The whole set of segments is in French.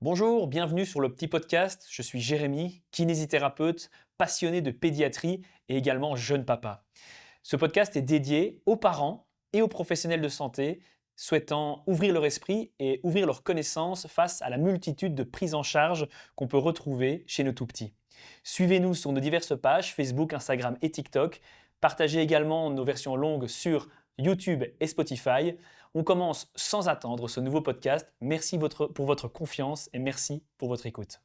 Bonjour, bienvenue sur le petit podcast. Je suis Jérémy, kinésithérapeute, passionné de pédiatrie et également jeune papa. Ce podcast est dédié aux parents et aux professionnels de santé souhaitant ouvrir leur esprit et ouvrir leurs connaissances face à la multitude de prises en charge qu'on peut retrouver chez nos tout petits. Suivez-nous sur nos diverses pages Facebook, Instagram et TikTok. Partagez également nos versions longues sur YouTube et Spotify. On commence sans attendre ce nouveau podcast. Merci pour votre confiance et merci pour votre écoute.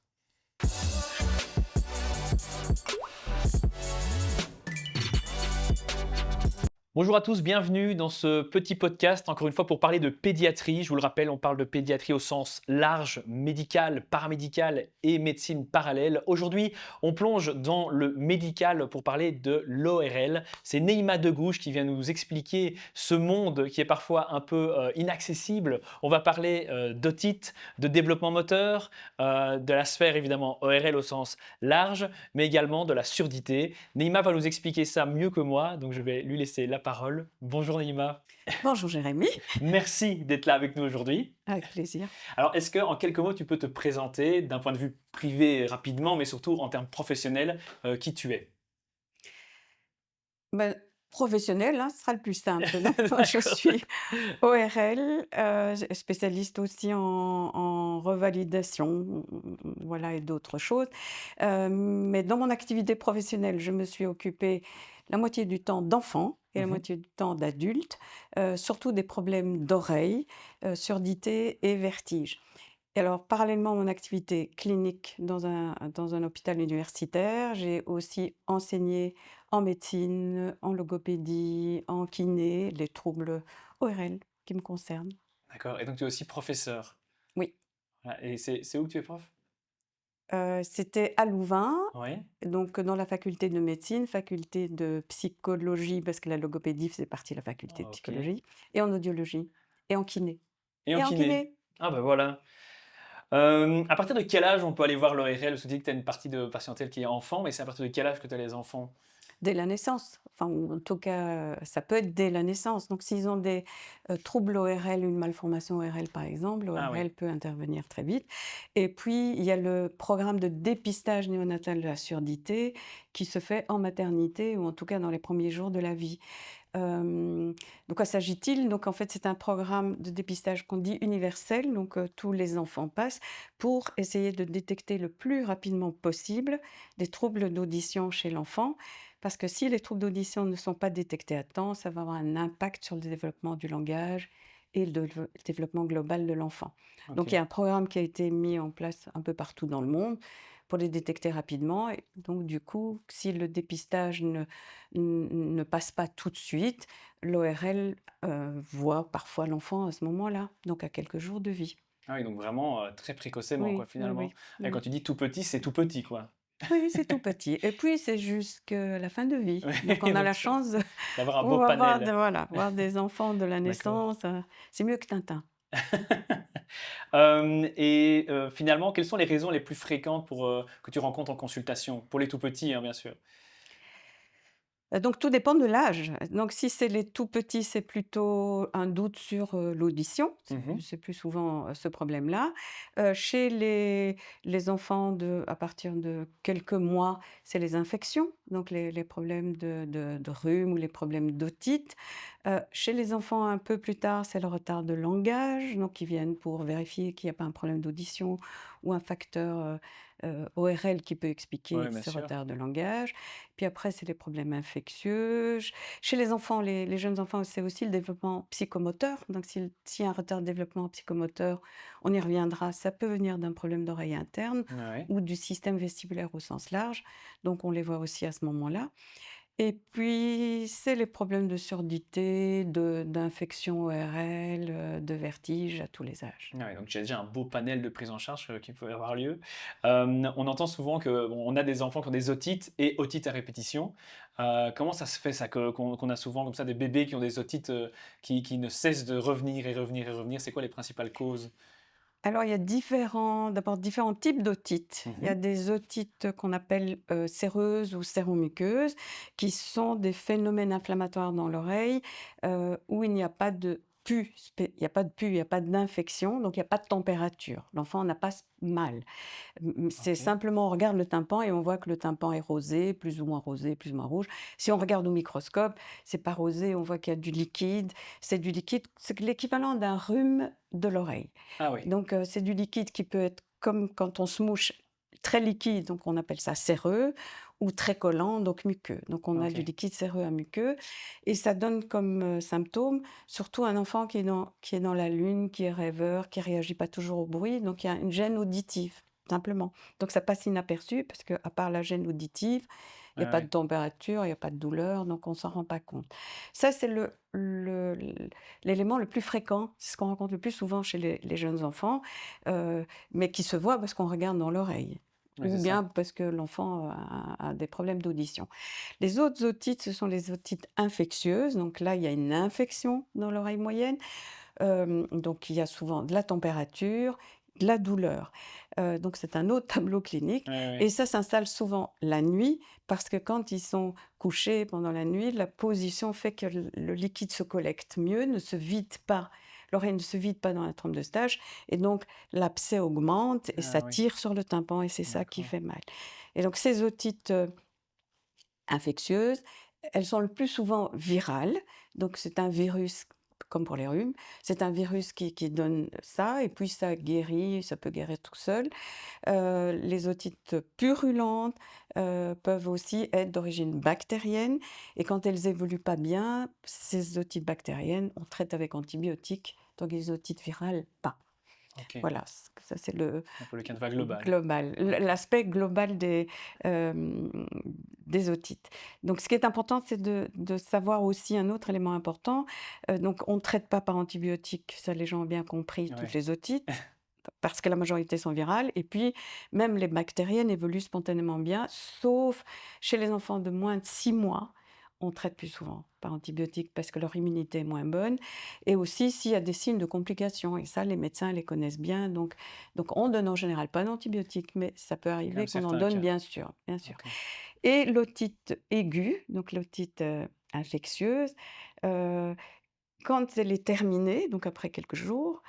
Bonjour à tous, bienvenue dans ce petit podcast, encore une fois pour parler de pédiatrie. Je vous le rappelle, on parle de pédiatrie au sens large, médical, paramédical et médecine parallèle. Aujourd'hui, on plonge dans le médical pour parler de l'ORL. C'est Neïma Degouche qui vient nous expliquer ce monde qui est parfois un peu inaccessible. On va parler d'otite, de développement moteur, de la sphère évidemment ORL au sens large, mais également de la surdité. Neïma va nous expliquer ça mieux que moi, donc je vais lui laisser la parole. Bonjour Neïma, Bonjour Jérémy, merci d'être là avec nous aujourd'hui. avec plaisir. Alors, est-ce qu'en quelques mots, tu peux te présenter d'un point de vue privé rapidement, mais surtout en termes professionnels, qui tu es? Ben, professionnel, hein, ce sera le plus simple. Donc, moi, je D'accord. suis ORL, spécialiste aussi en revalidation, voilà, et d'autres choses. Mais dans mon activité professionnelle, je me suis occupée la moitié du temps d'enfants et la Mhm. moitié du temps d'adultes, surtout des problèmes d'oreille, surdité et vertige. Et alors, parallèlement à mon activité clinique dans un hôpital universitaire, j'ai aussi enseigné en médecine, en logopédie, en kiné, les troubles ORL qui me concernent. D'accord. Et donc, tu es aussi professeur. Oui, Voilà. Et c'est où que tu es prof? c'était à Louvain, Oui. donc dans la faculté de médecine, faculté de psychologie, parce que la logopédie faisait partie de la faculté de Ok. psychologie, et en audiologie, et en kiné. Et en Et en kiné? kiné. Ah ben voilà. À partir de quel âge on peut aller voir l'ORL? Parce que tu dis que tu as une partie de patientèle qui est enfant, mais c'est à partir de quel âge que tu as les enfants? Dès la naissance, enfin, ou en tout cas, ça peut être dès la naissance. Donc s'ils ont des, troubles ORL, une malformation ORL par exemple, Ah oui. l'ORL peut intervenir très vite. Et puis il y a le programme de dépistage néonatal de la surdité qui se fait en maternité ou en tout cas dans les premiers jours de la vie. De quoi s'agit-il? Donc en fait, c'est un programme de dépistage qu'on dit universel, donc tous les enfants passent pour essayer de détecter le plus rapidement possible des troubles d'audition chez l'enfant. Parce que si les troubles d'audition ne sont pas détectés à temps, ça va avoir un impact sur le développement du langage et le développement global de l'enfant. Donc il y Ok. a un programme qui a été mis en place un peu partout dans le monde pour les détecter rapidement. Et donc du coup, si le dépistage ne passe pas tout de suite, l'ORL, voit parfois l'enfant à ce moment-là, donc à quelques jours de vie. Ah oui, donc vraiment très précocement, quoi, Oui, oui, finalement. oui, Et quand oui. tu dis tout petit, c'est tout petit, quoi. Oui, c'est tout petit et puis c'est jusqu'à la fin de vie. Donc Oui, on a la donc chance de d'avoir un beau pouvoir avoir panel. voir des enfants de la D'accord. naissance, c'est mieux que Tintin. Finalement, quelles sont les raisons les plus fréquentes que tu rencontres en consultation? Pour les tout petits, hein, bien sûr. Donc tout dépend de l'âge. Donc si c'est les tout petits, c'est plutôt un doute sur, l'audition, Mmh. c'est plus souvent, ce problème-là. Chez les enfants à partir de quelques mois, c'est les infections, donc les problèmes de rhume ou les problèmes d'otite. Chez les enfants un peu plus tard, c'est le retard de langage, donc ils viennent pour vérifier qu'il n'y a pas un problème d'audition ou un facteur, ORL qui peut expliquer Ouais, bien ce sûr. retard de langage. Puis après, c'est les problèmes infectieux. Chez les enfants, les jeunes enfants, c'est aussi le développement psychomoteur. Donc s'il y a un retard de développement psychomoteur, on y reviendra, ça peut venir d'un problème d'oreille interne Ouais, ouais. ou du système vestibulaire au sens large. Donc on les voit aussi à ce moment-là. Et puis, c'est les problèmes de surdité, d'infection ORL, de vertige à tous les âges. Ouais, donc j'ai déjà un beau panel de prise en charge, qui peut avoir lieu. On entend souvent que bon, on a des enfants qui ont des otites et otites à répétition. Comment ça se fait ça qu'on a souvent comme ça des bébés qui ont des otites, qui ne cessent de revenir et revenir et revenir? C'est quoi les principales causes? Alors, il y a différents types d'otites. Il y a Mmh. des otites qu'on appelle, séreuses ou séromuqueuses, qui sont des phénomènes inflammatoires dans l'oreille, où il n'y a pas de il y a pas de pus, il y a pas d'infection, donc il y a pas de température. L'enfant n'a pas mal. C'est OK. simplement, on regarde le tympan et on voit que le tympan est rosé, plus ou moins rouge. Si on regarde au microscope, c'est pas rosé, on voit qu'il y a du liquide. C'est du liquide, c'est l'équivalent d'un rhume de l'oreille. Ah oui. Donc, c'est du liquide qui peut être comme quand on se mouche, très liquide, donc on appelle ça séreux, ou très collant, donc muqueux. Donc on a du OK. liquide séreux à muqueux et ça donne comme, symptôme surtout un enfant qui est dans la lune, qui est rêveur, qui réagit pas toujours au bruit, donc il y a une gêne auditive, simplement. Donc ça passe inaperçu parce qu'à part la gêne auditive, il y Ouais, a pas de ouais. température, il y a pas de douleur, donc on s'en rend pas compte. Ça, c'est l'élément le plus fréquent, c'est ce qu'on rencontre le plus souvent chez les jeunes enfants, mais qui se voit parce qu'on regarde dans l'oreille Ouais, ou c'est ça. bien parce que l'enfant a des problèmes d'audition. Les autres otites, ce sont les otites infectieuses, donc là, il y a une infection dans l'oreille moyenne. Donc il y a souvent de la température, de la douleur. Donc c'est un autre tableau clinique Ouais, et ouais. ça s'installe souvent la nuit parce que quand ils sont couchés pendant la nuit, la position fait que le liquide se collecte mieux, ne se vide pas. L'oreille ne se vide pas dans la trompe de stage et donc l'abcès augmente et ça Ah oui, tire sur le tympan et c'est ça qui d'accord. fait mal. Et donc ces otites, infectieuses, elles sont le plus souvent virales, donc c'est un virus comme pour les rhumes, c'est un virus qui donne ça et puis ça guérit, ça peut guérir tout seul. Les otites purulentes, peuvent aussi être d'origine bactérienne et quand elles évoluent pas bien, ces otites bactériennes, on traite avec antibiotiques, donc les otites virales, pas. OK. Voilà, ça c'est le Un peu le canevas global. global, OK. l'aspect global hem, des otites. Donc ce qui est important, c'est de savoir aussi un autre élément important, donc on ne traite pas par antibiotiques, ça les gens ont bien compris, toutes Ouais. les otites, parce que la majorité sont virales et puis même les bactériennes évoluent spontanément bien, sauf chez les enfants de moins de 6 mois, on traite plus souvent par antibiotiques parce que leur immunité est moins bonne et aussi s'il y a des signes de complications et ça les médecins les connaissent bien donc on donne en général pas d'antibiotiques mais ça peut Comme arriver qu'on en certains donne cas. bien sûr, bien sûr. OK. Et l'otite aiguë, donc l'otite, infectieuse, heu, quand elle est terminée, donc après quelques jours,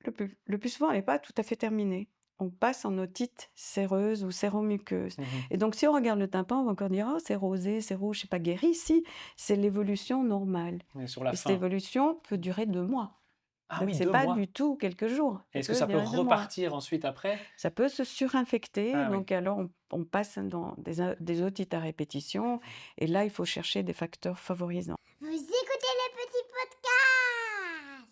le plus souvent, elle est pas tout à fait terminée. On passe en otite séreuse ou séromuqueuse Mmh mh. et donc si on regarde le tympan, on va encore dire: «Oh, c'est rosé, c'est rouge, c'est pas guéri». Si, c'est l'évolution normale On est sur la et cette fin. évolution peut durer 2 mois. Ah Donc oui, c'est 2 pas mois? du tout quelques jours, ça Est-ce que peut ça peut durer 2 mois. repartir ensuite après? Ça peut se surinfecter, Ah oui. donc alors on passe dans des otites à répétition et là, il faut chercher des facteurs favorisants. Vous écoutez le petit podcast.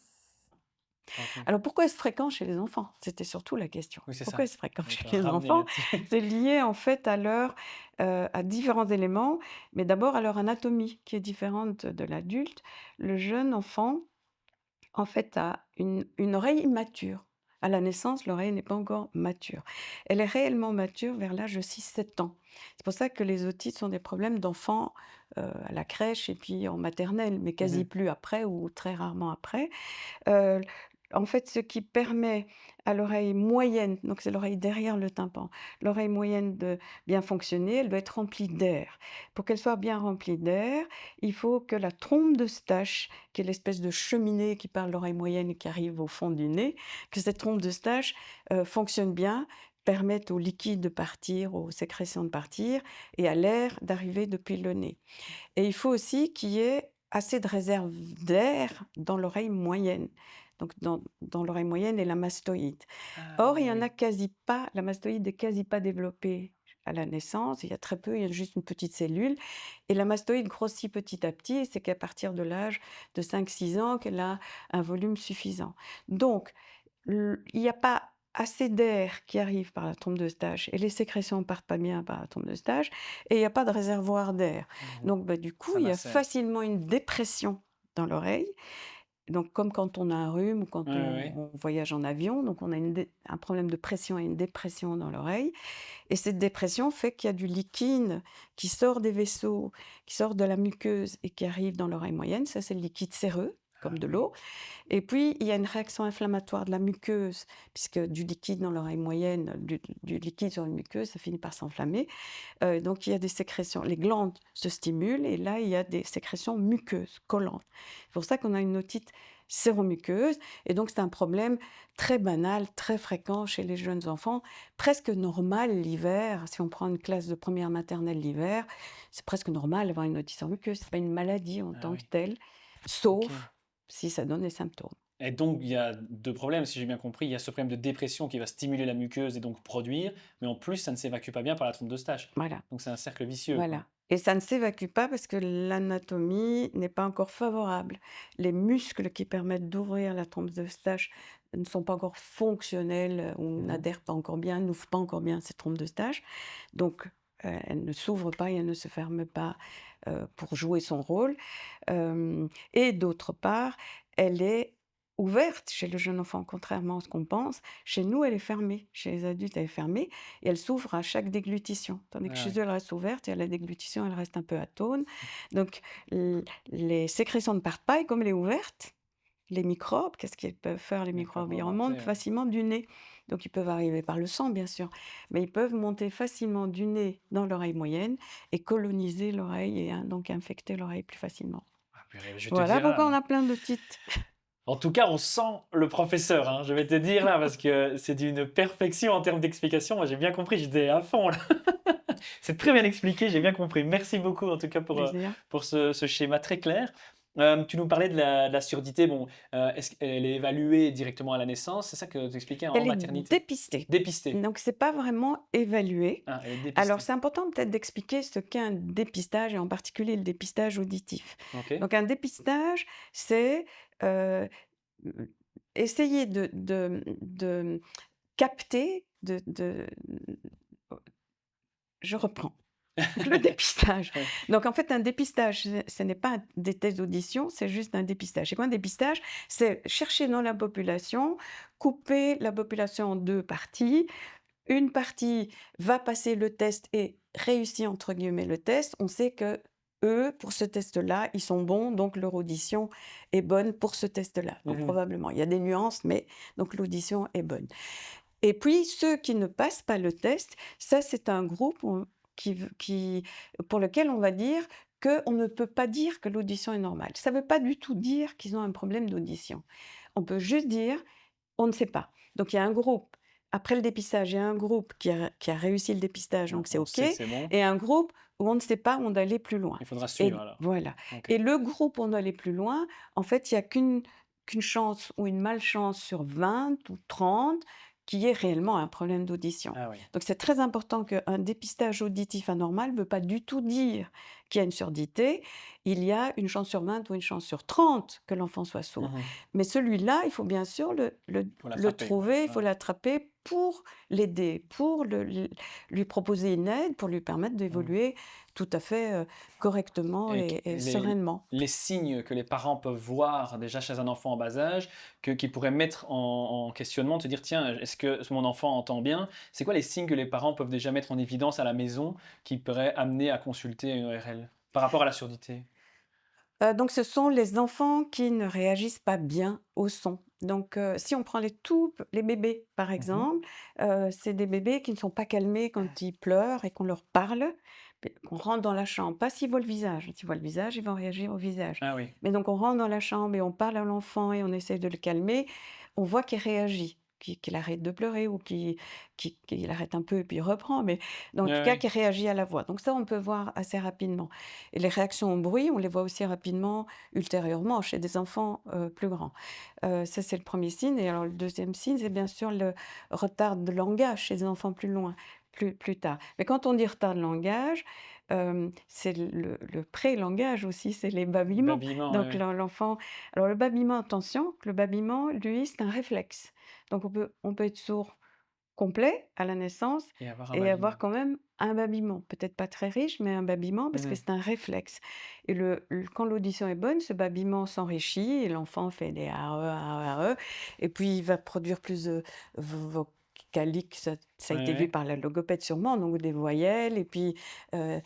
OK. Alors pourquoi est-ce fréquent chez les enfants? C'était surtout la question. Oui, c'est Pourquoi ça. est-ce fréquent Je vais chez te les ramener enfants? là-dessus. C'est lié en fait à différents éléments, mais d'abord à leur anatomie qui est différente de l'adulte. Le jeune enfant, en fait, a une oreille immature. À la naissance, l'oreille n'est pas encore mature. Elle est réellement mature vers l'âge de 6-7 ans. C'est pour ça que les otites sont des problèmes d'enfants, à la crèche et puis en maternelle, mais Mmh quasi mh. plus après ou très rarement après. Heu, En fait, ce qui permet à l'oreille moyenne, donc c'est l'oreille derrière le tympan, l'oreille moyenne de bien fonctionner, elle doit être remplie d'air. Pour qu'elle soit bien remplie d'air, il faut que la trompe d'Eustache, qui est l'espèce de cheminée qui part de l'oreille moyenne et qui arrive au fond du nez, que cette trompe d'Eustache, fonctionne bien, permette au liquide de partir, aux sécrétions de partir et à l'air d'arriver depuis le nez. Et il faut aussi qu'il y ait assez de réserve d'air dans l'oreille moyenne. Donc dans l'oreille moyenne et la mastoïde. Ah Or, il oui, y en a oui. quasi pas, la mastoïde est quasi pas développée à la naissance, il y a très peu, il y a juste une petite cellule et la mastoïde grossit petit à petit et c'est qu'à partir de l'âge de 5-6 ans qu'elle a un volume suffisant. Donc il y a pas assez d'air qui arrive par la trompe d'Eustache et les sécrétions partent pas bien par la trompe d'Eustache et il y a pas de réservoir d'air. Mmh mh. Donc bah, du coup, Ça il y a macère. facilement une dépression dans l'oreille. Donc comme quand on a un rhume ou Ouais, quand ouais, ouais. on voyage en avion, donc on a un problème de pression et une dépression dans l'oreille et cette dépression fait qu'il y a du liquide qui sort des vaisseaux, qui sort de la muqueuse et qui arrive dans l'oreille moyenne. Ça, c'est le liquide séreux, comme Ah de oui. l'eau et puis, il y a une réaction inflammatoire de la muqueuse, puisque du liquide dans l'oreille moyenne, du liquide sur une muqueuse, ça finit par s'enflammer. Donc il y a des sécrétions, les glandes se stimulent et là, il y a des sécrétions muqueuses, collantes. C'est pour ça qu'on a une otite séromuqueuse et donc c'est un problème très banal, très fréquent chez les jeunes enfants, presque normal l'hiver. Si on prend une classe de première maternelle l'hiver, c'est presque normal d'avoir une otite séromuqueuse, c'est pas une maladie en Ah tant que oui, telle, OK. sauf si ça donne des symptômes. Et donc il y a 2 problèmes, si j'ai bien compris. Il y a ce problème de dépression qui va stimuler la muqueuse et donc produire, mais en plus, ça ne s'évacue pas bien par la trompe d'Eustache. Voilà. Donc c'est un cercle vicieux, quoi. Voilà et ça ne s'évacue pas parce que l'anatomie n'est pas encore favorable. Les muscles qui permettent d'ouvrir la trompe d'Eustache ne sont pas encore fonctionnels, ou Mmh. n'adhèrent pas encore bien, n'ouvrent pas encore bien cette trompe d'Eustache. Donc, elle ne s'ouvre pas et elle ne se ferme pas, pour jouer son rôle. Et d'autre part, elle est ouverte chez le jeune enfant, contrairement à ce qu'on pense. Chez nous, elle est fermée. Chez les adultes, elle est fermée et elle s'ouvre à chaque déglutition. Tandis que Ah chez oui. eux, elle reste ouverte et à la déglutition, elle reste un peu atone. Donc les sécrétions ne partent pas et comme elle est ouverte, les microbes, qu'est-ce qu'ils peuvent faire les Ils peuvent microbes? Ils remonter, remontent ouais. facilement du nez. Donc ils peuvent arriver par le sang, bien sûr, mais ils peuvent monter facilement du nez dans l'oreille moyenne et coloniser l'oreille et donc infecter l'oreille plus facilement. Ah purée, je te Voilà dirai, pourquoi on a plein de titres. en tout cas, on sent le professeur, hein, je vais te dire là, parce que c'est d'une perfection en termes d'explication. Moi, j'ai bien compris, j'étais à fond là. C'est très bien expliqué, j'ai bien compris. Merci beaucoup en tout cas Plaisir. pour ce schéma très clair. Tu nous parlais de la surdité. Bon, est-ce qu'elle est évaluée directement à la naissance? C'est ça que tu expliquais en Elle est maternité? dépistée, Dépistée. donc c'est pas vraiment évalué. Ah, elle est Alors dépistée. c'est important peut-être d'expliquer ce qu'est un dépistage et en particulier le dépistage auditif. OK. Donc un dépistage, c'est, heu, mmh, essayer de capter, je reprends. Donc le dépistage. Ouais. Donc en fait, un dépistage, ce n'est pas des tests d'audition, c'est juste un dépistage. C'est quoi un dépistage? C'est chercher dans la population, couper la population en 2 parties. Une partie va passer le test et «réussit» entre guillemets le test. On sait que eux, pour ce test-là, ils sont bons, donc leur audition est bonne pour ce test-là. Donc Mmh. probablement, il y a des nuances, mais donc l'audition est bonne. Et puis ceux qui ne passent pas le test, ça c'est un groupe pour lequel on va dire qu'on ne peut pas dire que l'audition est normale. Ça ne veut pas du tout dire qu'ils ont un problème d'audition. On peut juste dire: «On ne sait pas». Donc il y a un groupe, après le dépistage, il y a un groupe qui a réussi le dépistage, Donc donc c'est on OK, sait que c'est bon. et un groupe où on ne sait pas, où on doit aller plus loin. Il faudra Et suivre alors. voilà. OK. Et le groupe où on doit aller plus loin, en fait, il y a qu'une chance ou une malchance sur 20 ou 30 qu'il y ait réellement un problème d'audition. Ah oui. Donc c'est très important qu'un dépistage auditif anormal ne veut pas du tout dire qu'il y a une surdité. Il y a une chance sur 20 ou une chance sur 30 que l'enfant soit sourd. Mmh. Mais celui-là, il faut bien sûr Faut le l'attraper quoi. trouver, il Ouais. faut l'attraper pour l'aider, pour lui proposer une aide, pour lui permettre Mmh. d'évoluer tout à fait correctement et les sereinement. signes que les parents peuvent voir déjà chez un enfant en bas âge, qu'ils pourraient mettre en questionnement, de se dire: «Tiens, est-ce que mon enfant entend bien?» C'est quoi les signes que les parents peuvent déjà mettre en évidence à la maison, qui pourraient amener à consulter une ORL? Par rapport à la surdité? Donc ce sont les enfants qui ne réagissent pas bien au son. Donc si on prend les bébés, par Mmh. exemple, c'est des bébés qui ne sont pas calmés quand ils pleurent et qu'on leur parle, qu'on rentre dans la chambre. Pas s'ils voient le visage. S'ils voient le visage, ils vont réagir au visage. Ah oui. Mais donc on rentre dans la chambre et on parle à l'enfant et on essaie de le calmer, on voit qu'il réagit, qu'il arrête de pleurer ou qu'il arrête un peu et puis il reprend, mais en Oui, tout cas oui. qu'il réagit à la voix. Donc ça, on peut voir assez rapidement. Et les réactions au bruit, on les voit aussi rapidement ultérieurement chez des enfants, plus grands. Ça, c'est le premier signe et alors le deuxième signe, c'est bien sûr le retard de langage chez les enfants plus tard. Mais quand on dit retard de langage, c'est le pré-langage aussi, c'est les babillements. Babillement, oui, Donc oui. l'enfant alors le babillement, attention, le babillement, lui, c'est un réflexe. Donc on peut être sourd complet à la naissance Et avoir un et avoir babillement. quand même un babillement. Peut-être pas très riche, mais un babillement parce que Mmh. c'est un réflexe et quand l'audition est bonne, ce babillement s'enrichit et l'enfant fait des «a e» et puis il va produire plus de vocaliques, ça a Oui, été vu oui. par la logopède sûrement, donc des voyelles et puis, heu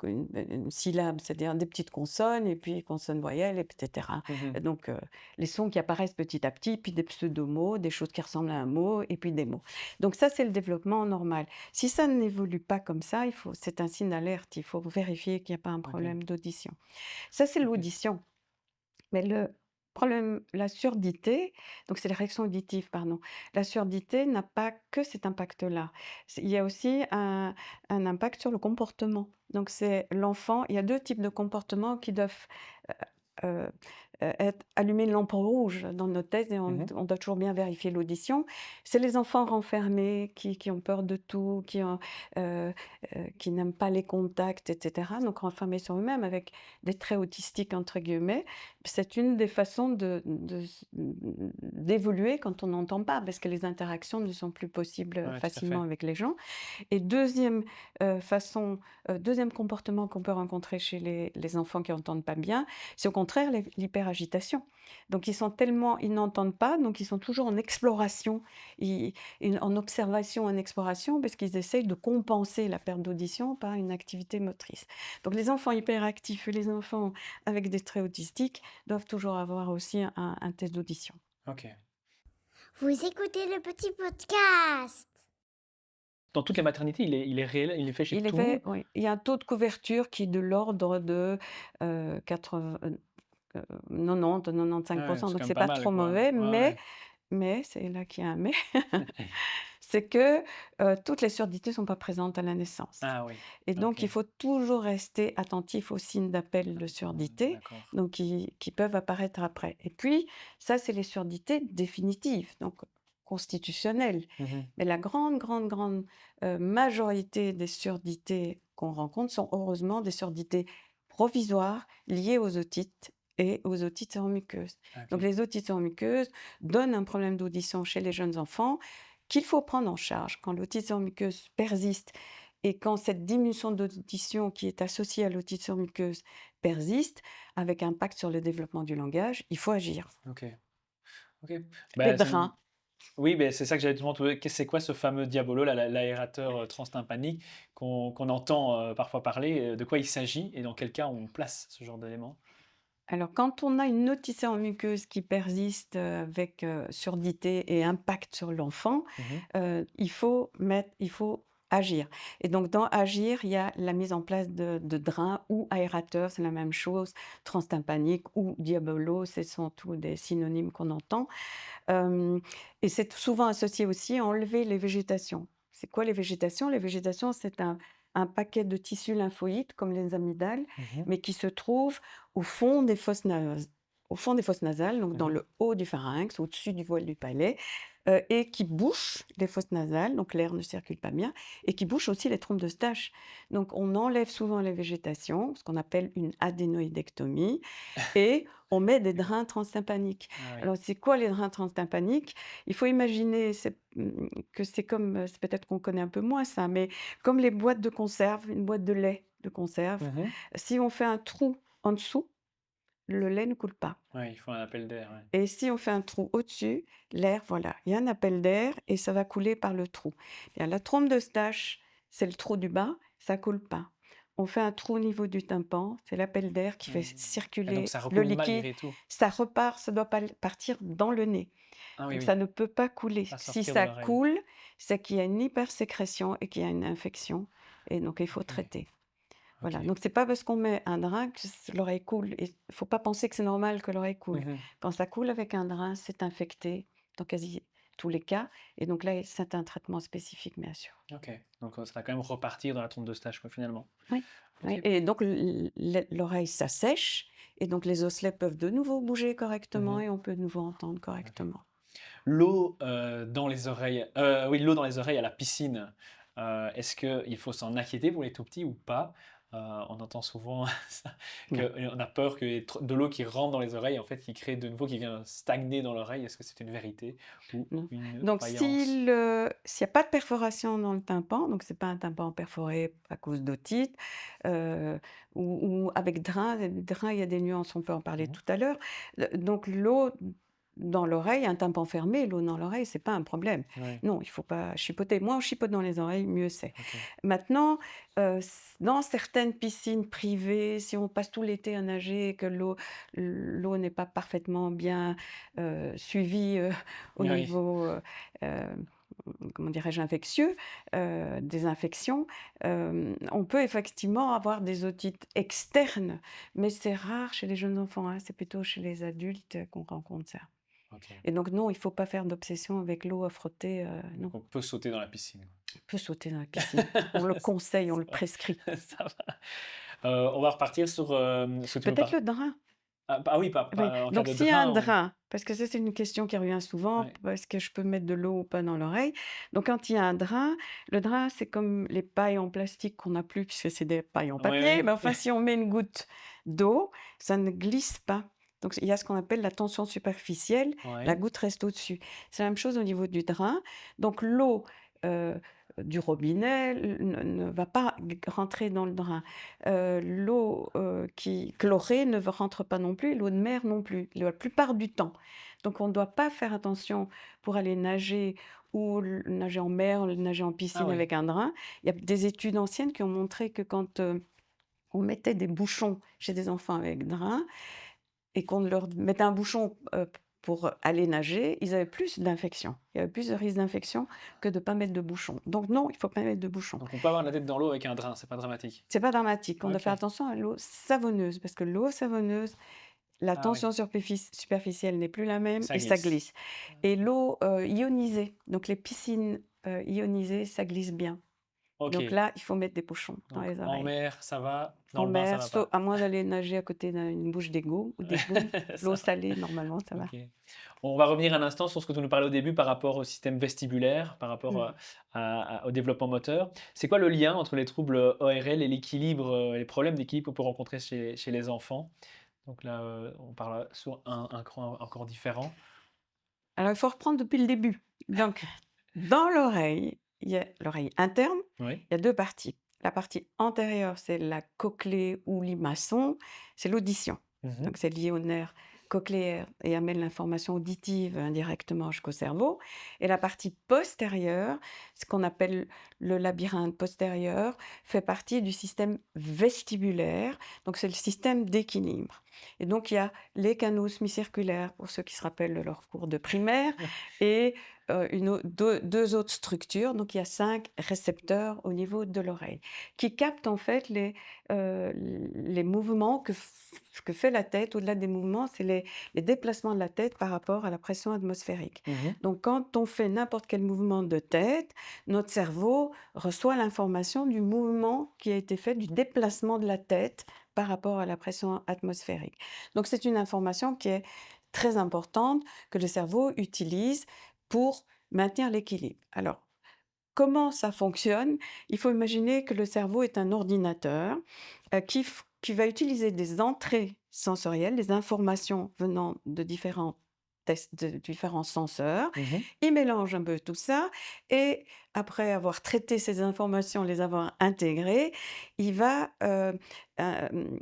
une syllabe, c'est-à-dire des petites consonnes et puis consonnes, voyelles et cetera. Mmh. Donc les sons qui apparaissent petit à petit, puis des pseudomots, des choses qui ressemblent à un mot et puis des mots. Donc ça, c'est le développement normal. Si ça n'évolue pas comme ça, c'est un signe d'alerte, il faut vérifier qu'il n'y a pas un OK, problème d'audition. Ça, c'est OK. l'audition. Mais problème, la surdité, donc c'est les réactions auditives, pardon. La surdité n'a pas que cet impact-là. Il y a aussi un impact sur le comportement. Donc c'est l'enfant, il y a 2 types de comportements qui doivent, heu être allumer une lampe rouge dans nos thèses et Mmh. on doit toujours bien vérifier l'audition. C'est les enfants renfermés qui ont peur de tout, heu qui n'aiment pas les contacts et cetera, donc renfermés sur eux-mêmes avec des traits «autistiques» entre guillemets. C'est une des façons d'évoluer quand on n'entend pas, parce que les interactions ne sont plus possibles, Ouais, tout à facilement fait. avec les gens. Et 2e comportement qu'on peut rencontrer chez les enfants qui entendent pas bien, c'est au contraire l'hyperagitation. Donc ils n'entendent pas, donc ils sont toujours en exploration, ils en observation, en exploration, parce qu'ils essayent de compenser la perte d'audition par une activité motrice. Donc les enfants hyperactifs et les enfants avec des traits autistiques doivent toujours avoir aussi un test d'audition. OK. Vous écoutez le petit podcast. Dans toutes les maternités, il est réel, il est fait chez Il est tout le fait monde? Oui, il y a un taux de couverture qui est de l'ordre de, 80, 90-95, Ah ouais, c'est donc quand même c'est pas pas mal, trop quoi. mauvais, Ouais, ouais. mais c'est là qu'il y a un mais, c'est que, toutes les surdités ne sont pas présentes à la naissance. Ah oui, Et OK. donc il faut toujours rester attentif aux signes d'appel de surdité, D'accord. donc qui peuvent apparaître après. Et puis ça, c'est les surdités définitives, donc constitutionnelles. Mmh. Mais la grande, grande, grande, majorité des surdités qu'on rencontre sont heureusement des surdités provisoires liées aux otites et aux otites en muqueuse. Donc OK. les otites en muqueuse donnent un problème d'audition chez les jeunes enfants qu'il faut prendre en charge. Quand l'otite en muqueuse persiste et quand cette diminution d'audition qui est associée à l'otite en muqueuse persiste, avec impact sur le développement du langage, il faut agir. OK. OK. Les Bah, drains. oui, beh, c'est ça que j'allais te demander. C'est quoi ce fameux diabolo là, l'aérateur, transtympanique qu'on entend, parfois parler, de quoi il s'agit et dans quel cas on place ce genre d'élément? Alors, quand on a une otite en muqueuse qui persiste, avec, surdité et impact sur l'enfant, Mmh. il faut agir. Et donc dans agir, il y a la mise en place de drains ou aérateurs, c'est la même chose, transtympanique ou diabolo, ce sont tous des synonymes qu'on entend. Hem Et c'est souvent associé aussi à enlever les végétations. C'est quoi les végétations? Les végétations, c'est un paquet de tissus lymphoïdes comme les amygdales, Mmh. mais qui se trouve au fond des fosses nasales, donc dans Mmh. le haut du pharynx, au-dessus du voile du palais, et qui bouchent les fosses nasales, donc l'air ne circule pas bien, et qui bouchent aussi les trompes d'Eustache. Donc on enlève souvent les végétations, ce qu'on appelle une adénoïdectomie, et on met des drains transtympaniques. Ah oui. Alors c'est quoi les drains transtympaniques? Il faut imaginer que c'est comme, c'est peut-être qu'on connaît un peu moins ça, mais comme les boîtes de conserve, une boîte de lait de conserve, Mmh. si on fait un trou en dessous, le lait ne coule pas, Ouais, il faut un appel d'air, ouais. et si on fait un trou au-dessus, l'air, voilà, il y a un appel d'air et ça va couler par le trou. Bien, la trompe d'Eustache, c'est le trou du bas, ça coule pas. On fait un trou au niveau du tympan, c'est l'appel d'air qui fait Mmh. Et donc circuler ça le recoule liquide, malgré tout? ça repart, ça doit pas partir dans le nez. Ah oui, Donc ça oui, ne peut pas couler. pas Si sortir de ça l'oreille. coule, c'est qu'il y a une hypersécrétion et qu'il y a une infection, et donc il faut OK, traiter. Voilà, OK. donc c'est pas parce qu'on met un drain que l'oreille coule, et il faut pas penser que c'est normal que l'oreille coule. Mmh. Quand ça coule avec un drain, c'est infecté dans quasi tous les cas, et donc là, c'est un traitement spécifique, bien sûr. OK. Donc ça va quand même repartir dans la trompe de stage, quoi, finalement. Oui, OK. oui, et donc l'oreille s'assèche, et donc les osselets peuvent de nouveau bouger correctement Mmh. et on peut de nouveau entendre OK. correctement. L'eau, dans les oreilles, oui, l'eau dans les oreilles à la piscine, est-ce qu'il faut s'en inquiéter pour les tout petits ou pas? On entend souvent ça, Non. qu'on a peur qu'il y ait trop de l'eau qui rentre dans les oreilles, en fait, qui crée de nouveau, qui vient stagner dans l'oreille. Est-ce que c'est une vérité ou Non. une Donc croyance? s'il y a pas de perforation dans le tympan, donc c'est pas un tympan perforé à cause d'otite, heu, ou avec drain, il y a des nuances, on peut en parler Mmh. tout à l'heure. Donc l'eau dans l'oreille, un tympan fermé, l'eau dans l'oreille, c'est pas un problème. Oui, Non, il faut pas chipoter. Moins on chipote dans les oreilles, mieux c'est. OK. Maintenant, dans certaines piscines privées, si on passe tout l'été à nager et que l'eau n'est pas parfaitement bien, suivie, au Oui, niveau, heu comment dirais-je, infectieux, des infections, on peut effectivement avoir des otites externes, mais c'est rare chez les jeunes enfants, hein, c'est plutôt chez les adultes qu'on rencontre ça. OK. Et donc non, il faut pas faire d'obsession avec l'eau à frotter, non. Donc on peut sauter dans la piscine. On peut sauter dans la piscine. On le conseille, on Ça le prescrit. va. Ça va. On va repartir sur, ce que tu me Peut-être par le drain. oui, Oui, en cas donc de s'il y a un drain, drain, parce que ça c'est une question qui revient souvent, ouais. est-ce que je peux mettre de l'eau ou pas dans l'oreille? Donc quand il y a un drain, le drain c'est comme les pailles en plastique qu'on n'a plus puisque c'est des pailles en Oui, papier, mais oui. enfin si on met une goutte d'eau, ça ne glisse pas. Donc il y a ce qu'on appelle la tension superficielle, la Ouais. goutte reste au-dessus. C'est la même chose au niveau du drain. Donc l'eau du robinet ne va pas rentrer dans le drain. L'eau, qui chlorée ne rentre pas non plus, l'eau de mer non plus, la plupart du temps. Donc on ne doit pas faire attention pour aller nager ou nager en mer, nager en Ah piscine oui. avec un drain. Il y a des études anciennes qui ont montré que quand, on mettait des bouchons chez des enfants avec drain et qu'on leur mettait un bouchon, pour aller nager, ils avaient plus d'infections. Il y avait plus de risques d'infection que de ne pas mettre de bouchon. Donc non, il ne faut pas mettre de bouchon. Donc on peut avoir la tête dans l'eau avec un drain, c'est pas dramatique? C'est pas dramatique. On doit faire OK. attention à l'eau savonneuse parce que l'eau savonneuse, la Ah oui, tension superficielle n'est plus la même ça et ça glisse. glisse. Et l'eau, ionisée, donc les piscines, ionisées, ça glisse bien. Donc OK. là, il faut mettre des bouchons dans Donc les en oreilles. mer, ça va, dans En le bain, ça mer, va sau pas? à moins d'aller nager à côté d'une bouche d'égout ou d'égout, l'eau Ça va. salée, normalement, ça va. OK. On va revenir un instant sur ce que tu nous parlais au début par rapport au système vestibulaire, par rapport, Mmh. au développement moteur. C'est quoi le lien entre les troubles, ORL et l'équilibre, les problèmes d'équilibre qu'on peut rencontrer chez les enfants? Donc là, on parle sur un cran encore différent. Alors il faut reprendre depuis le début. Donc dans l'oreille, il y a l'oreille interne, Oui. il y a 2 parties. La partie antérieure, c'est la cochlée ou limaçon, c'est l'audition. Mmh. Donc c'est lié au nerf cochléaire et amène l'information auditive indirectement jusqu'au cerveau. Et la partie postérieure, ce qu'on appelle le labyrinthe postérieur, fait partie du système vestibulaire, donc c'est le système d'équilibre. Et donc il y a les canaux semi-circulaires, pour ceux qui se rappellent de leur cours de primaire, et une au 2 autres structures, donc il y a 5 récepteurs au niveau de l'oreille, qui captent en fait les mouvements que fait la tête. Au-delà des mouvements, c'est les déplacements de la tête par rapport à la pression atmosphérique. Mmh. Donc quand on fait n'importe quel mouvement de tête, notre cerveau reçoit l'information du mouvement qui a été fait, du déplacement de la tête par rapport à la pression atmosphérique. Donc c'est une information qui est très importante que le cerveau utilise pour maintenir l'équilibre. Alors, comment ça fonctionne? Il faut imaginer que le cerveau est un ordinateur qui va utiliser des entrées sensorielles, des informations venant de différents tests, de différents senseurs. Mmh. Il mélange un peu tout ça et après avoir traité ces informations, les avoir intégrées, il va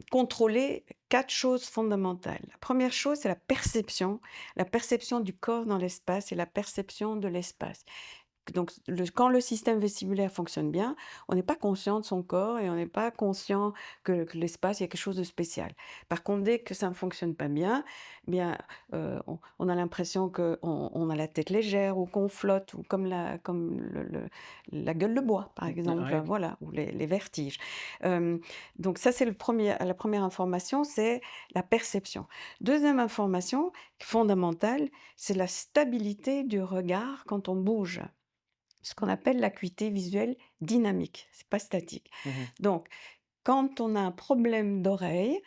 contrôler 4 choses fondamentales. La première chose, c'est la perception du corps dans l'espace et la perception de l'espace. Donc quand le système vestibulaire fonctionne bien, on n'est pas conscient de son corps et on n'est pas conscient que l'espace, il y a quelque chose de spécial. Par contre, dès que ça ne fonctionne pas bien, eh bien, on a l'impression qu'on a la tête légère ou qu'on flotte ou comme la gueule de bois, par exemple, Ouais. voilà, ou les vertiges. Donc ça, c'est la première information, c'est la perception. Deuxième information fondamentale, c'est la stabilité du regard quand on bouge, ce qu'on appelle l'acuité visuelle dynamique, c'est pas statique. Mmh. Donc, quand on a un problème d'oreille,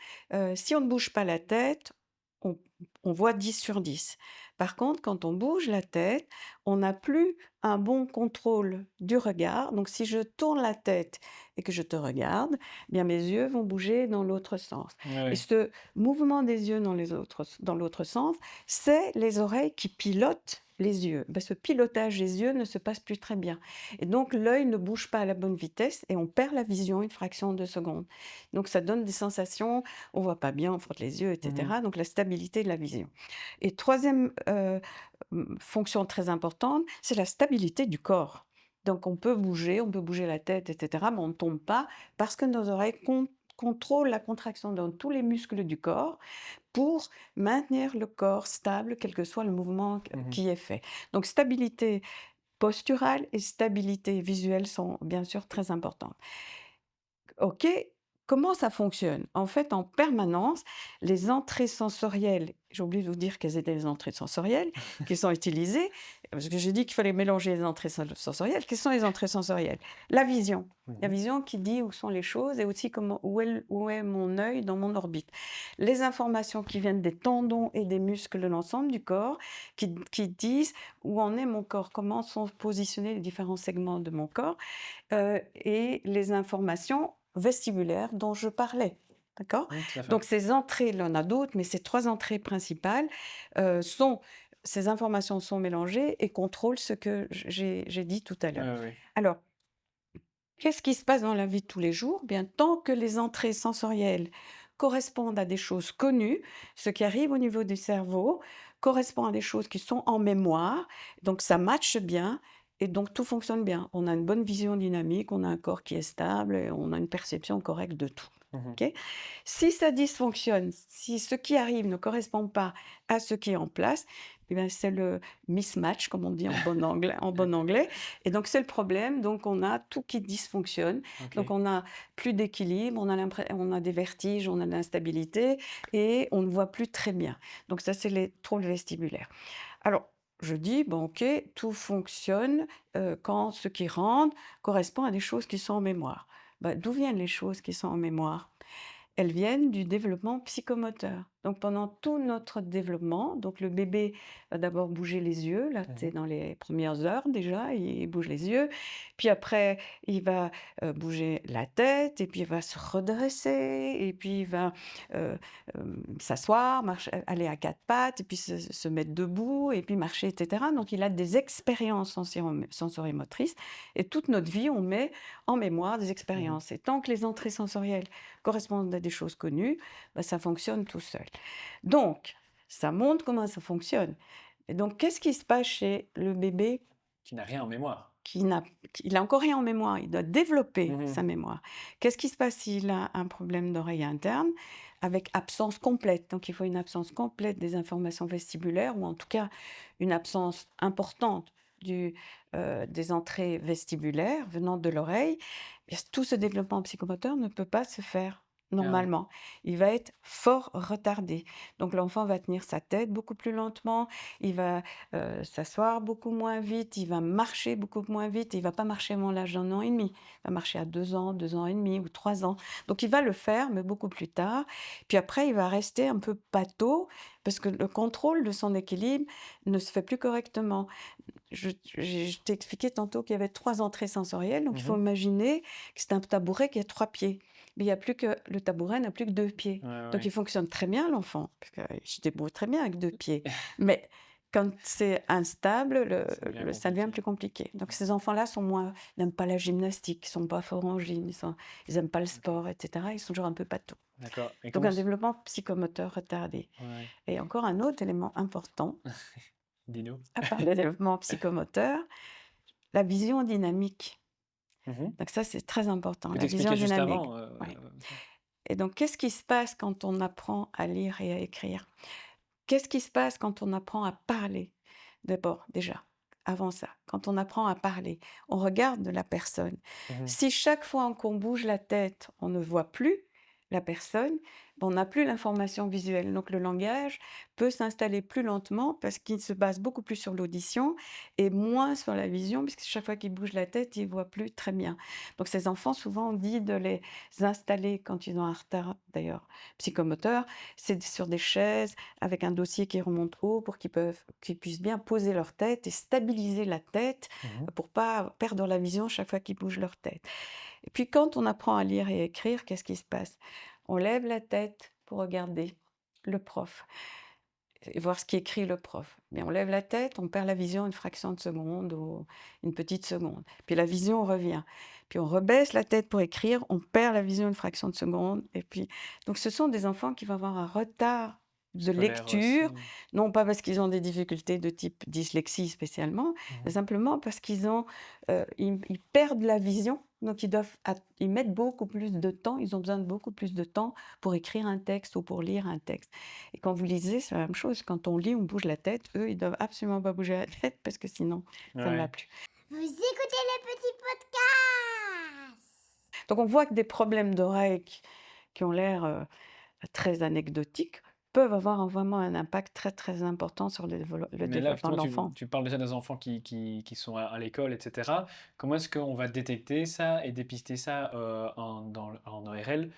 si on ne bouge pas la tête, on on voit 10/10. Par contre, quand on bouge la tête, on n'a plus un bon contrôle du regard. Donc si je tourne la tête et que je te regarde, eh bien mes yeux vont bouger dans l'autre sens. Ouais, Et ouais. ce mouvement des yeux dans l'autre sens, c'est les oreilles qui pilotent les yeux. Ben, ce pilotage des yeux ne se passe plus très bien. Et donc l'œil ne bouge pas à la bonne vitesse et on perd la vision une fraction de seconde. Donc ça donne des sensations, on voit pas bien, on frotte les yeux, et Mmh. cetera. Donc la stabilité de la vision. Et troisième fonction très importante, c'est la stabilité du corps. Donc on peut bouger la tête, et cetera, mais on ne tombe pas parce que nos oreilles contrôlent la contraction dans tous les muscles du corps pour maintenir le corps stable, quel que soit le mouvement Mmh. qui est fait. Donc stabilité posturale et stabilité visuelle sont bien sûr très importantes. OK, comment ça fonctionne? En fait, en permanence, les entrées sensorielles, j'ai oublié de vous dire quelles étaient les entrées sensorielles qui sont utilisées, parce que j'ai dit qu'il fallait mélanger les entrées sensorielles. Quelles sont les entrées sensorielles? La vision. La Mmh. vision qui dit où sont les choses et aussi comment, où est mon œil dans mon orbite. Les informations qui viennent des tendons et des muscles de l'ensemble du corps qui disent où en est mon corps, comment sont positionnés les différents segments de mon corps et les informations vestibulaires dont je parlais. D'accord? Mmh, tout à fait. Donc ces entrées, il y en a d'autres, mais ces 3 entrées principales, sont ces informations sont mélangées et contrôlent ce que j'ai dit tout à Ouais, l'heure. ouais, ouais. Alors, qu'est-ce qui se passe dans la vie de tous les jours? Bien, tant que les entrées sensorielles correspondent à des choses connues, ce qui arrive au niveau du cerveau correspond à des choses qui sont en mémoire, donc ça matche bien et donc tout fonctionne bien. On a une bonne vision dynamique, on a un corps qui est stable et on a une perception correcte de tout. Mmh. OK? Si ça dysfonctionne, si ce qui arrive ne correspond pas à ce qui est en place, eh bien, c'est le mismatch, comme on dit en bon anglais. Et donc, c'est le problème. Donc, on a tout qui dysfonctionne. Donc, OK. on a plus d'équilibre, on a des vertiges, on a de l'instabilité et on ne voit plus très bien. Donc, ça, c'est les troubles vestibulaires. Alors, je dis, bon, OK, tout fonctionne quand ce qui rentre correspond à des choses qui sont en mémoire. Bah, d'où viennent les choses qui sont en mémoire? Elles viennent du développement psychomoteur. Donc pendant tout notre développement, donc le bébé va d'abord bouger les yeux, là c'est Mmh. dans les premières heures déjà, il bouge les yeux, puis après il va bouger la tête, et puis il va se redresser, et puis il va euh, s'asseoir, aller à quatre pattes, et puis se mettre debout, et puis marcher, etc. Donc il a des expériences sensorimotrices, et toute notre vie on met en mémoire des Mmh. expériences. Et tant que les entrées sensorielles correspondent à des choses connues, bah, ça fonctionne tout seul. Donc, ça montre comment ça fonctionne. Et donc, qu'est-ce qui se passe chez le bébé Qui n'a rien en mémoire. qui n'a il a encore rien en mémoire, il doit développer Mmh. sa mémoire. Qu'est-ce qui se passe s'il a un problème d'oreille interne avec absence complète? Donc, il faut une absence complète des informations vestibulaires, ou en tout cas une absence importante des entrées vestibulaires venant de l'oreille. Et tout ce développement psychomoteur ne peut pas se faire Ah oui. normalement. Il va être fort retardé. Donc l'enfant va tenir sa tête beaucoup plus lentement, il va s'asseoir beaucoup moins vite, il va marcher beaucoup moins vite, et il va pas marcher avant l'âge d'un an et demi. Il va marcher à 2 ans, 2 ans et demi ou 3 ans. Donc il va le faire, mais beaucoup plus tard. Puis après, il va rester un peu pâteau parce que le contrôle de son équilibre ne se fait plus correctement. Je t'ai expliqué tantôt qu'il y avait 3 entrées sensorielles, donc il faut Mmh. imaginer que c'est un tabouret qui a 3 pieds. Mais il y a plus que le tabouret n'a plus que 2 pieds. Ouais, Donc il ouais. fonctionne très bien l'enfant, parce qu'il se débrouille très bien avec 2 pieds. Mais quand c'est instable, Ça devient ça devient compliqué. plus compliqué. Donc ces enfants-là n'aiment pas la gymnastique, ils sont pas forts en gym, ils aiment pas le OK. sport, et cetera. Ils sont toujours un peu pâteaux. D'accord, et Donc comment un s développement psychomoteur retardé. ouais, Et encore un autre élément important, dis-nous? à part le développement psychomoteur, la vision dynamique. Mmh. Donc ça, c'est très important, Que tu la vision expliquais juste dynamique. avant, Ouais. ça. Et donc, qu'est-ce qui se passe quand on apprend à lire et à écrire? Qu'est-ce qui se passe quand on apprend à parler? D'abord, déjà, avant ça, quand on apprend à parler, on regarde la personne. Mmh. Si chaque fois qu'on bouge la tête, on ne voit plus la personne, ben, on n'a plus l'information visuelle. Donc le langage peut s'installer plus lentement parce qu'il se base beaucoup plus sur l'audition et moins sur la vision, puisque chaque fois qu'il bouge la tête, il ne voit plus très bien. Donc ces enfants, souvent, on dit de les installer quand ils ont un retard, d'ailleurs, psychomoteur, c'est sur des chaises avec un dossier qui remonte haut pour qu'ils puissent bien poser leur tête et stabiliser la tête Mmh. pour pas perdre la vision chaque fois qu'ils bougent leur tête. Et puis quand on apprend à lire et à écrire, qu'est-ce qui se passe? On lève la tête pour regarder le prof et voir ce qu'écrit le prof. Mais on lève la tête, on perd la vision une fraction de seconde ou une petite seconde. Puis la vision revient. Puis on rebaisse la tête pour écrire, on perd la vision une fraction de seconde. Et puis, donc ce sont des enfants qui vont avoir un retard de Scolaire lecture, aussi. non pas parce qu'ils ont des difficultés de type dyslexie spécialement, mais Mmh. simplement parce ils perdent la vision Donc ils mettent beaucoup plus de temps, ils ont besoin de beaucoup plus de temps pour écrire un texte ou pour lire un texte. Et quand vous lisez, c'est la même chose. Quand on lit, on bouge la tête. Eux, ils doivent absolument pas bouger la tête parce que sinon, ça ne va Ouais. plus. Vous écoutez le petit podcast. Donc on voit que des problèmes d'oreille qui ont l'air très anecdotiques peuvent avoir vraiment un impact très très important sur le Mais là, développement de effectivement, l'enfant. tu parles déjà des enfants qui sont à l'école, etc. Comment est-ce qu'on va détecter ça et dépister ça en ORL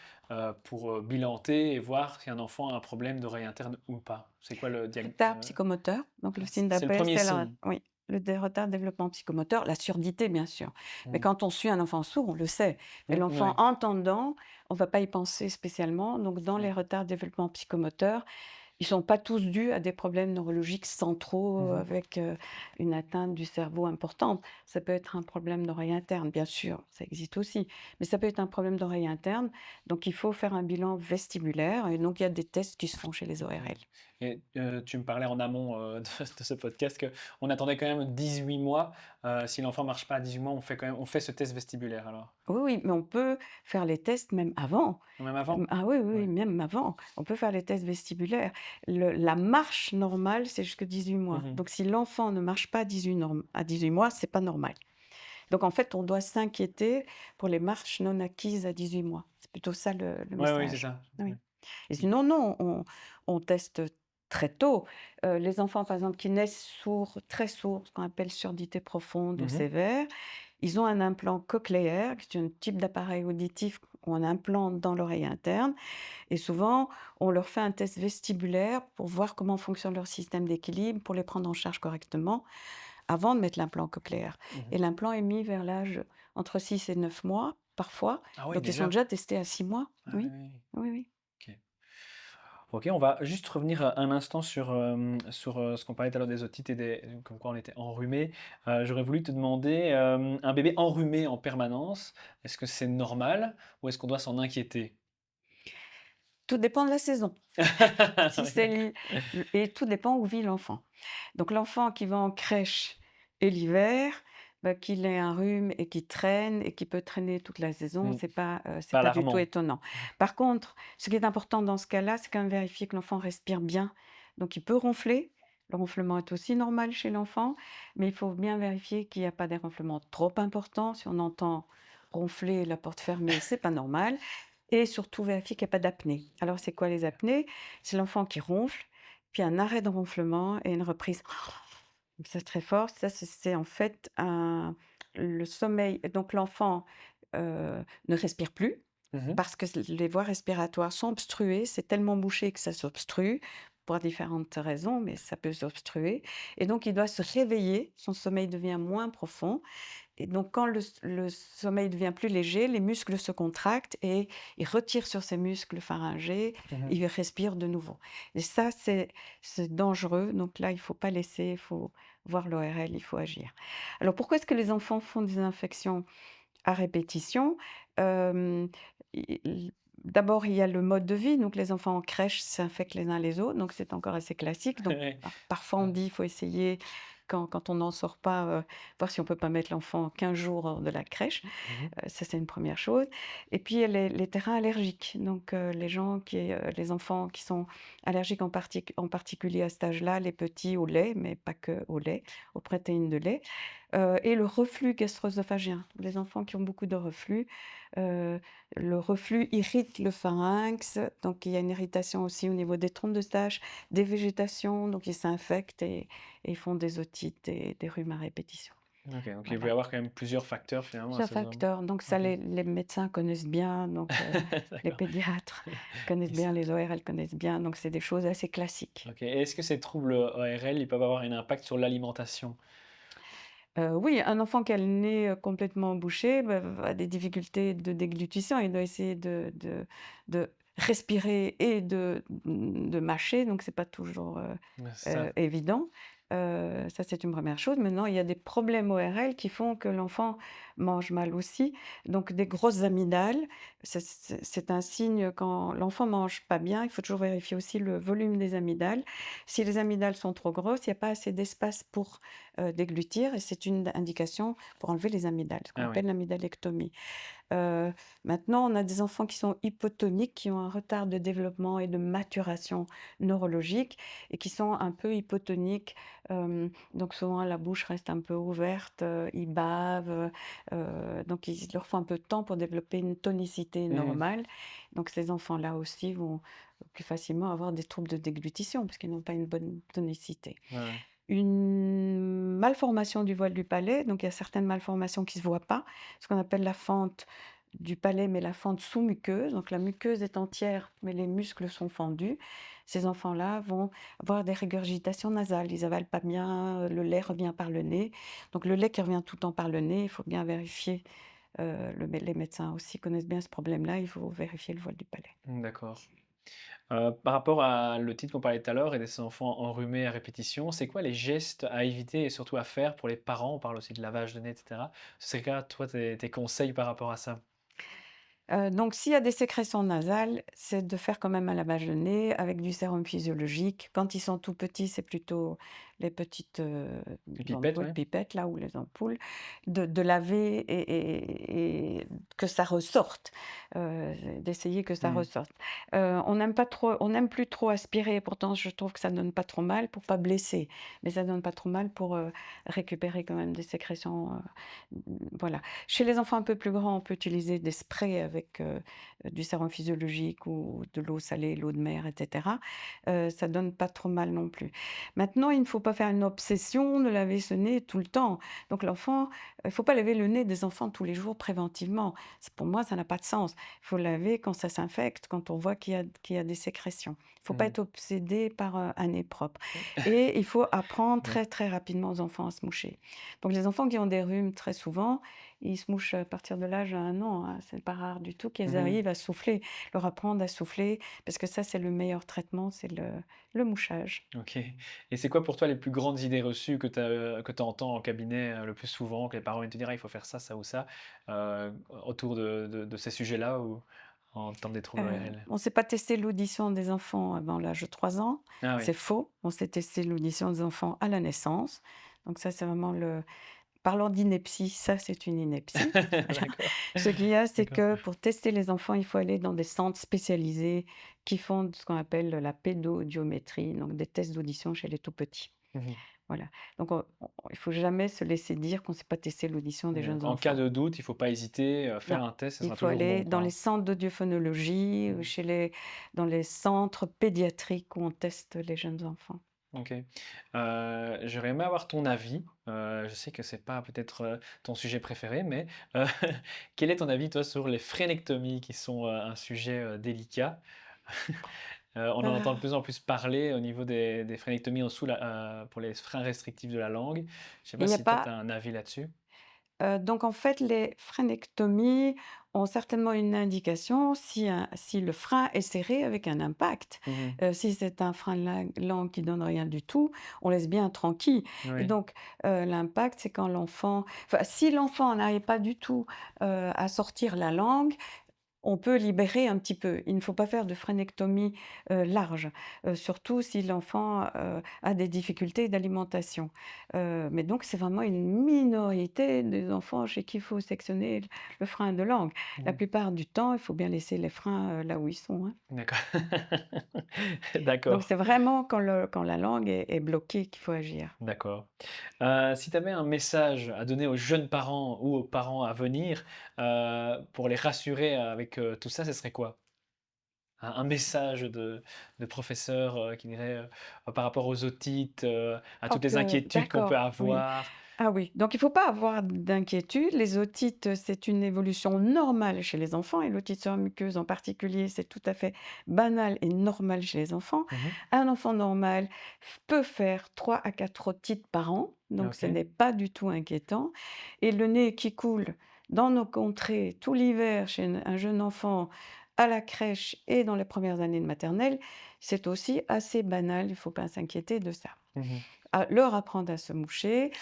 pour bilanter et voir si un enfant a un problème d'oreille interne ou pas? C'est quoi le diagnostic? Retard psychomoteur, donc le signe C'est le d'appel, premier c'est signe. oui, retard de développement psychomoteur, la surdité bien sûr. Mais Mm. quand on suit un enfant sourd, on le sait. Mais l'enfant Ouais. entendant, on ne va pas y penser spécialement. Donc dans les Ouais. retards de développement psychomoteur, ils sont pas tous dus à des problèmes neurologiques centraux Mhm. avec, une atteinte du cerveau importante. Ça peut être un problème d'oreille interne, bien sûr, ça existe aussi, mais ça peut être un problème d'oreille interne, donc il faut faire un bilan vestibulaire et donc il y a des tests qui se font chez les Ok. ORL. Et tu me parlais en amont de ce podcast qu'on attendait quand même 18 mois. Si l'enfant marche pas à 18 mois, on fait ce test vestibulaire alors. Oui, oui, mais on peut faire les tests même avant. Même avant? Ah oui, oui, oui, Ouais. même avant. On peut faire les tests vestibulaires. La marche normale, c'est jusque 18 mois. Mhm. Donc si l'enfant ne marche pas à 18 mois, c'est pas normal. Donc en fait, on doit s'inquiéter pour les marches non acquises à 18 mois. C'est plutôt ça le Ouais, oui, c'est message. ça. Ouais. Oui. Et sinon, non, on teste très tôt. Les enfants, par exemple, qui naissent sourds, très sourds, ce qu'on appelle surdité profonde ou Mhm. sévère, ils ont un implant cochléaire, qui est un type d'appareil auditif qu'on implante dans l'oreille interne. Et souvent, on leur fait un test vestibulaire pour voir comment fonctionne leur système d'équilibre, pour les prendre en charge correctement, avant de mettre l'implant cochléaire. Mhm. Et l'implant est mis vers l'âge entre 6 et 9 mois, parfois. Ah oui, Donc ils sont déjà. déjà testés à 6 mois. Ah oui, Oui, oui. oui, oui. Ok. Ok, on va juste revenir un instant sur ce qu'on parlait tout à l'heure des otites et comme quoi on était enrhumé. J'aurais voulu te demander, un bébé enrhumé en permanence, est-ce que c'est normal ou est-ce qu'on doit s'en inquiéter? Tout dépend de la saison. Si Oui. c'est et tout dépend où vit l'enfant. Donc l'enfant qui va en crèche et l'hiver, bah, qu'il ait un rhume et qu'il traîne et qui peut traîner toute la saison, Mm. c'est Pas pas du tout alarmant. étonnant. Par contre, ce qui est important dans ce cas-là, c'est quand même vérifier que l'enfant respire bien. Donc il peut ronfler, le ronflement est aussi normal chez l'enfant, mais il faut bien vérifier qu'il n'y a pas des ronflements trop importants. Si on entend ronfler la porte fermée, c'est pas normal et surtout vérifier qu'il n'y a pas d'apnée. Alors c'est quoi les apnées? C'est l'enfant qui ronfle, puis un arrêt de ronflement et une reprise. Donc c'est très fort. Ça, c'est en fait le sommeil. Donc l'enfant ne respire plus Mhm. parce que les voies respiratoires sont obstruées. C'est tellement bouché que ça s'obstrue pour différentes raisons, mais ça peut s'obstruer. Et donc il doit se réveiller. Son sommeil devient moins profond. Et donc quand le sommeil devient plus léger, les muscles se contractent et il retire sur ses muscles pharyngés, Mhm. il respire de nouveau. Et ça, c'est dangereux. Donc là, il faut pas laisser, il faut voir l'ORL, il faut agir. Alors pourquoi est-ce que les enfants font des infections à répétition? Hem, i D'abord, il y a le mode de vie. Donc les enfants en crèche s'infectent les uns les autres, donc c'est encore assez classique. Donc Ouais. parfois on dit: «Il faut essayer quand on n'en sort pas, voir si on peut pas mettre l'enfant 15 jours hors de la crèche». Mhm. Ça, c'est une première chose et puis il y a les terrains allergiques. Donc les enfants qui sont allergiques en particulier à cet âge-là, les petits au lait, mais pas que au lait, aux protéines de lait, et le reflux gastro-œsophagien. Les enfants qui ont beaucoup de reflux, heu, le reflux irrite le pharynx, donc il y a une irritation aussi au niveau des trompes de Stache, des végétations, donc ils s'infectent et ils font des otites et des rhumes à répétition. Ok, donc il peut y Voilà. avoir quand même plusieurs facteurs finalement à Plusieurs ce genre. facteurs, donc ça Ok. les médecins connaissent bien, donc les D'accord. pédiatres connaissent Et bien, les ORL connaissent bien, donc c'est des choses assez classiques. ok. Et est-ce que ces troubles ORL, ils peuvent avoir un impact sur l'alimentation? Oui, un enfant qui a le nez, complètement bouché, bah, a des difficultés de déglutition. Il doit essayer de respirer et de mâcher, donc c'est pas toujours, Ouais, c'est ça. évident. Ça, c'est une première chose. Maintenant, il y a des problèmes ORL qui font que l'enfant mangent mal aussi. Donc des grosses amygdales, c'est un signe quand l'enfant mange pas bien, il faut toujours vérifier aussi le volume des amygdales. Si les amygdales sont trop grosses, il y a pas assez d'espace pour, déglutir et c'est une indication pour enlever les amygdales, ce qu'on Ah oui. appelle l'amygdalectomie. Heu, Maintenant, on a des enfants qui sont hypotoniques, qui ont un retard de développement et de maturation neurologique et qui sont un peu hypotoniques. Donc souvent la bouche reste un peu ouverte, ils bavent, donc il leur faut un peu de temps pour développer une tonicité Mmh. normale. Donc ces enfants-là aussi vont plus facilement avoir des troubles de déglutition parce qu'ils n'ont pas une bonne tonicité. Ouais, ouais. Une malformation du voile du palais, donc il y a certaines malformations qui ne se voient pas, ce qu'on appelle la fente du palais, mais la fente sous-muqueuse. Donc la muqueuse est entière, mais les muscles sont fendus. Ces enfants-là vont avoir des régurgitations nasales. Ils avalent pas bien, le lait revient par le nez. Donc le lait qui revient tout le temps par le nez, il faut bien vérifier. Les médecins aussi connaissent bien ce problème-là. Il faut vérifier le voile du palais. Mmh, d'accord. Par rapport à le titre qu'on parlait tout à l'heure et des enfants enrhumés à répétition, c'est quoi les gestes à éviter et surtout à faire pour les parents? On parle aussi de lavage de nez et cetera. Ce serait quoi, toi, tes conseils par rapport à ça? Donc s'il y a des sécrétions nasales, c'est de faire quand même un lavage de nez avec du sérum physiologique. Quand ils sont tout petits, c'est plutôt les petites, Une pipette, ampoules, ouais? pipettes là ou les ampoules, de laver et que ça ressorte, d'essayer que ça Mmh. ressorte. On n'aime plus trop aspirer, pourtant je trouve que ça donne pas trop mal pour pas blesser, mais ça donne pas trop mal pour, récupérer quand même des sécrétions, voilà. Chez les enfants un peu plus grands, on peut utiliser des sprays avec, du sérum physiologique ou de l'eau salée, l'eau de mer et cetera. Ça donne pas trop mal non plus. Maintenant, il ne faut pas faire une obsession de laver ce nez tout le temps. Donc l'enfant, il faut pas laver le nez des enfants tous les jours préventivement. C'est pour moi, ça n'a pas de sens. Il faut laver quand ça s'infecte, quand on voit qu'il y a des sécrétions. Il faut pas Mmh. être obsédé par, un nez propre et il faut apprendre Ouais. très, très rapidement aux enfants à se moucher. Donc les enfants qui ont des rhumes très souvent, ils se mouchent à partir de l'âge d'1 an, hein. C'est pas rare du tout qu'ils Mmh. arrivent à souffler, leur apprendre à souffler parce que ça, c'est le meilleur traitement, c'est le mouchage. OK, et c'est quoi pour toi les plus grandes idées reçues que tu entends en cabinet, le plus souvent, que les parents viennent te dire: «Ah, il faut faire ça, ça ou ça», autour de ces sujets-là ou en termes des troubles ORL? On ne s'est pas testé l'audition des enfants avant l'âge de 3 ans, Ah oui. c'est faux. On s'est testé l'audition des enfants à la naissance, donc ça, c'est vraiment le parlant d'ineptie, ça, c'est une ineptie. Voilà. D'accord, Ce qu'il y a, c'est d'accord. que pour tester les enfants, il faut aller dans des centres spécialisés qui font ce qu'on appelle la pédoaudiométrie, donc des tests d'audition chez les tout petits. Mmh. Voilà. Donc il faut jamais se laisser dire qu'on ne sait pas tester l'audition des Donc jeunes en cas enfants. de doute, il faut pas hésiter, Non, faire un test, ça il sera faut toujours bon, aller dans les quoi. centres d'audiophonologie ou Mmh. dans les centres pédiatriques où on teste les jeunes enfants. OK. J'aurais aimé avoir ton avis, je sais que c'est pas peut-être, ton sujet préféré, mais, heu, quel est ton avis toi sur les frénectomies qui sont, un sujet, délicat? On en entend de plus en plus parler au niveau des frénectomies en dessous la pour les freins restrictifs de la langue. Je sais Il pas n'y a si toi tu pas as un avis là-dessus? Donc en fait, les frénectomies ont certainement une indication si le frein est serré avec un impact. Mmh. Si c'est un frein de langue qui donne rien du tout, on laisse bien tranquille et Oui. donc l'impact, c'est quand l'enfant si l'enfant n'arrive pas du tout, à sortir la langue, on peut libérer un petit peu. Il ne faut pas faire de frénectomie, large, surtout si l'enfant, a des difficultés d'alimentation. Mais donc c'est vraiment une minorité des enfants chez qui il faut sectionner le frein de langue. La Mmh. plupart du temps, il faut bien laisser les freins, là où ils sont, hein. D'accord. Donc D'accord. c'est vraiment quand la langue est bloquée qu'il faut agir. D'accord. Si tu avais un message à donner aux jeunes parents ou aux parents à venir, pour les rassurer avec, tout ça, ce serait quoi? Un message de professeur, qui dirait, par rapport aux otites, à toutes OK, les inquiétudes qu'on peut d'accord, oui. avoir. Ah oui, donc il ne faut pas avoir d'inquiétude. Les otites, c'est une évolution normale chez les enfants et l'otite sur la muqueuse en particulier, c'est tout à fait banal et normal chez les enfants. Mmh. Un enfant normal peut faire 3 à 4 otites par an, donc ce OK. n'est pas du tout inquiétant et le nez qui coule dans nos contrées tout l'hiver chez un jeune enfant à la crèche et dans les premières années de maternelle, c'est aussi assez banal, il ne faut pas s'inquiéter de ça. Mmh. À leur apprendre à se moucher.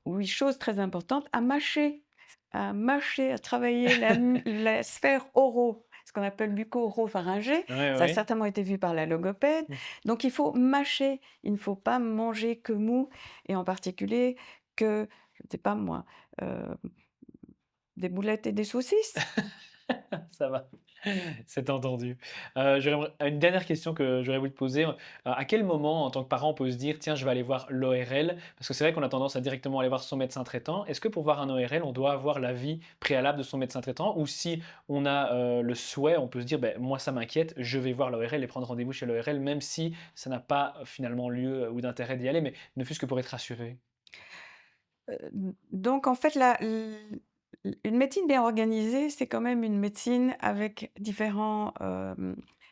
Oui, chose très importante, à mâcher. à mâcher, à travailler la sphère ce qu'on appelle bucco-oropharyngée. Ouais, Ça a ouais. certainement été vu par la logopède. Mmh. Donc il faut mâcher, il ne faut pas manger que mou et en particulier que, je ne sais pas moi, heu, des boulettes et des saucisses. Ça va, c'est entendu. J'aurais une dernière question que j'aurais voulu te poser. À quel moment, en tant que parent, on peut se dire: «Tiens, je vais aller voir l'ORL»? Parce que c'est vrai qu'on a tendance à directement aller voir son médecin traitant. Est-ce que pour voir un ORL, on doit avoir l'avis préalable de son médecin traitant? Ou si on a, le souhait, on peut se dire: «Beh, moi ça m'inquiète, je vais voir l'ORL et prendre rendez-vous chez l'ORL», même si ça n'a pas, finalement lieu ou d'intérêt d'y aller, mais ne fût-ce que pour être rassuré? Donc en fait, une médecine bien organisée, c'est quand même une médecine avec différents,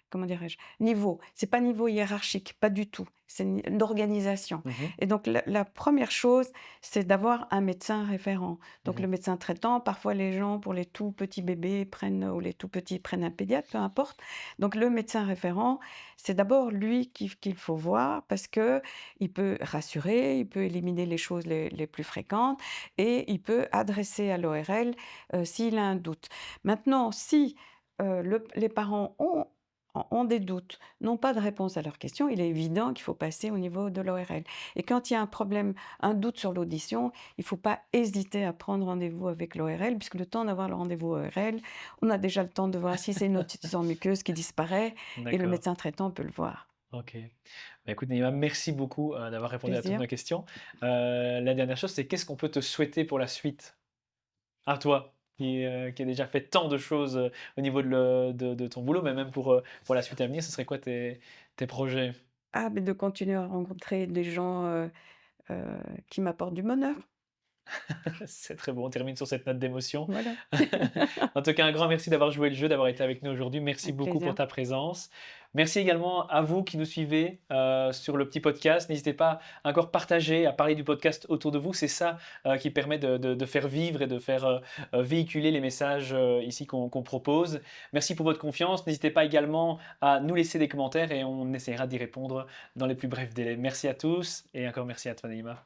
comment dirais-je? Niveaux. C'est pas niveau hiérarchique, pas du tout. C'est une organisation Mmh. et donc la 1re chose, c'est d'avoir un médecin référent. Donc Mmh. le médecin traitant, parfois les gens pour les tout petits bébés prennent ou les tout petits prennent un pédiatre, peu importe. Donc le médecin référent, c'est d'abord lui qu'il faut voir parce que il peut rassurer, il peut éliminer les choses les plus fréquentes et il peut adresser à l'ORL, s'il a un doute. Maintenant si, les parents ont des doutes, n'ont pas de réponse à leurs questions, il est évident qu'il faut passer au niveau de l'ORL et quand il y a un problème, un doute sur l'audition, il ne faut pas hésiter à prendre rendez-vous avec l'ORL puisque le temps d'avoir le rendez-vous ORL, on a déjà le temps de voir si c'est une otite en muqueuse qui disparaît et le D'accord, médecin traitant peut le voir. OK. Bah, écoute Naïma, merci beaucoup, d'avoir répondu à toutes Plaisir. mes questions. La dernière chose, c'est qu'est-ce qu'on peut te souhaiter pour la suite? À toi, qui a déjà fait tant de choses, au niveau de ton boulot, mais même pour la suite à venir, ce serait quoi tes projets? Ah, mais de continuer à rencontrer des gens, qui m'apportent du bonheur. C'est très beau, on termine sur cette note d'émotion. Voilà. En tout cas, un grand merci d'avoir joué le jeu, d'avoir été avec nous aujourd'hui. Merci Avec beaucoup pour plaisir. ta présence. Merci également à vous qui nous suivez, sur le petit podcast. N'hésitez pas à encore partager, à parler du podcast autour de vous. C'est ça, qui permet de faire vivre et de faire, véhiculer les messages, ici qu'on propose. Merci pour votre confiance. N'hésitez pas également à nous laisser des commentaires et on essaiera d'y répondre dans les plus brefs délais. Merci à tous et encore merci à toi Naïma.